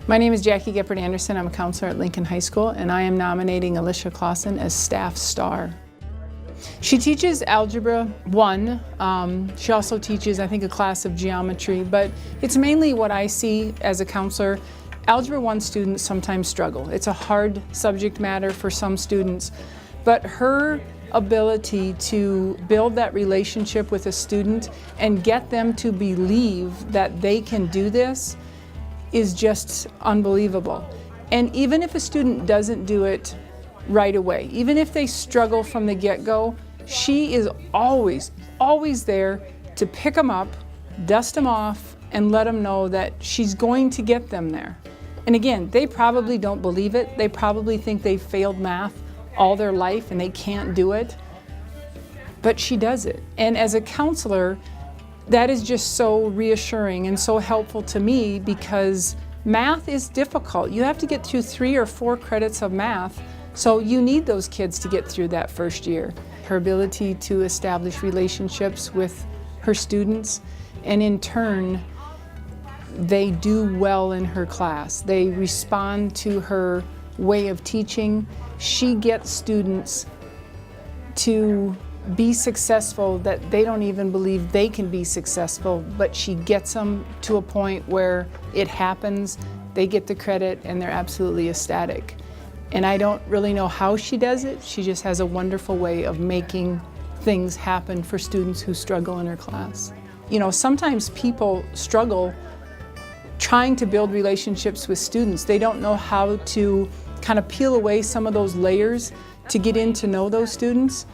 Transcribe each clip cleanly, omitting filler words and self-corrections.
My name is Jackie Geppert-Anderson. I'm a counselor at Lincoln High School, and I am nominating Alicia Klaassen as staff star. She teaches Algebra 1. She also teaches, I think, a class of geometry, but it's mainly what I see as a counselor. Algebra 1 students sometimes struggle. It's a hard subject matter for some students, but her ability to build that relationship with a student and get them to believe that they can do this is just unbelievable. And even if a student doesn't do it right away, even if they struggle from the get-go, she is always there to pick them up, dust them off, and let them know that she's going to get them there. And again, they probably don't believe it. They probably think they've failed math all their life and they can't do it. But she does it. And as a counselor, that is just so reassuring and so helpful to me, because math is difficult. You have to get through 3 or 4 credits of math, so you need those kids to get through that first year. Her ability to establish relationships with her students, and in turn, they do well in her class. They respond to her way of teaching. She gets students to be successful that they don't even believe they can be successful, but she gets them to a point where it happens, they get the credit, and they're absolutely ecstatic. And I don't really know how she does it. She just has a wonderful way of making things happen for students who struggle in her class. You know, sometimes people struggle trying to build relationships with students. They don't know how to kind of peel away some of those layers to get in to know those students.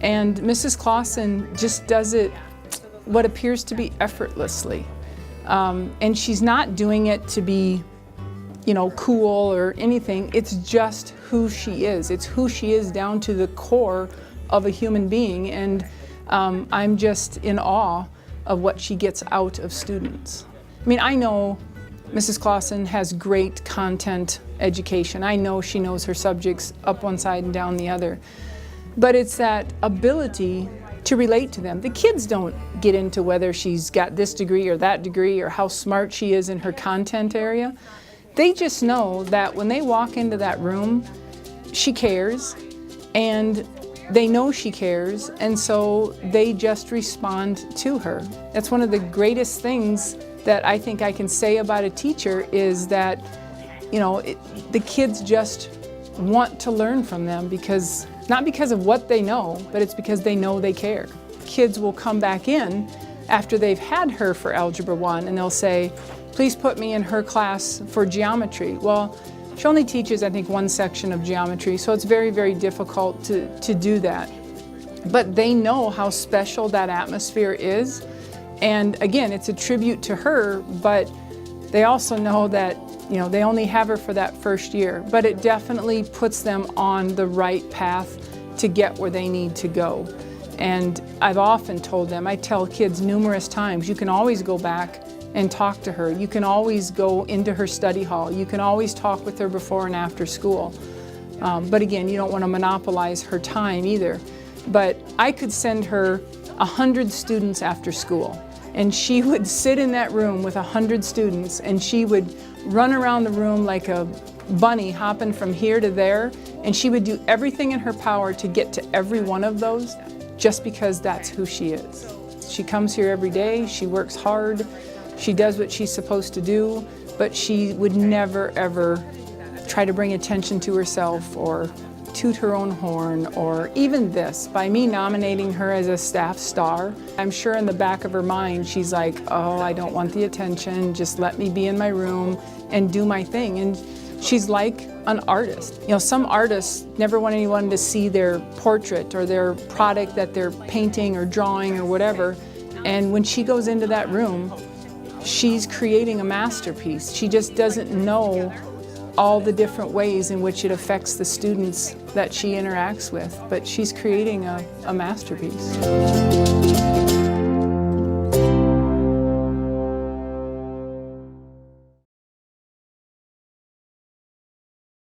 And Mrs. Klaassen just does it what appears to be effortlessly. And she's not doing it to be, you know, cool or anything. It's just who she is. It's who she is down to the core of a human being. And I'm just in awe of what she gets out of students. I mean, I know Mrs. Klaassen has great content education. I know she knows her subjects up one side and down the other. But it's that ability to relate to them. The kids don't get into whether she's got this degree or that degree or how smart she is in her content area. They just know that when they walk into that room, she cares, and they know she cares, and so they just respond to her. That's one of the greatest things that I think I can say about a teacher, is that, you know, the kids just want to learn from them, because not because of what they know, but it's because they know they care. Kids will come back in after they've had her for Algebra 1 and they'll say, please put me in her class for geometry. Well, she only teaches, I think, 1 section of geometry, so it's very, very difficult to do that. But they know how special that atmosphere is. And again, it's a tribute to her, but they also know that, you know, they only have her for that first year, but it definitely puts them on the right path to get where they need to go. And I've often told them, I tell kids numerous times, you can always go back and talk to her. You can always go into her study hall. You can always talk with her before and after school. But again, you don't want to monopolize her time either. But I could send her 100 students after school, and she would sit in that room with 100 students, and she would run around the room like a bunny hopping from here to there, and she would do everything in her power to get to every one of those, just because that's who she is. She comes here every day, she works hard, she does what she's supposed to do, but she would never ever try to bring attention to herself or toot her own horn, or even this. By me nominating her as a staff star, I'm sure in the back of her mind she's like, oh, I don't want the attention, just let me be in my room and do my thing. And she's like an artist. You know, some artists never want anyone to see their portrait or their product that they're painting or drawing or whatever. And when she goes into that room, she's creating a masterpiece. She just doesn't know all the different ways in which it affects the students that she interacts with, but she's creating a masterpiece.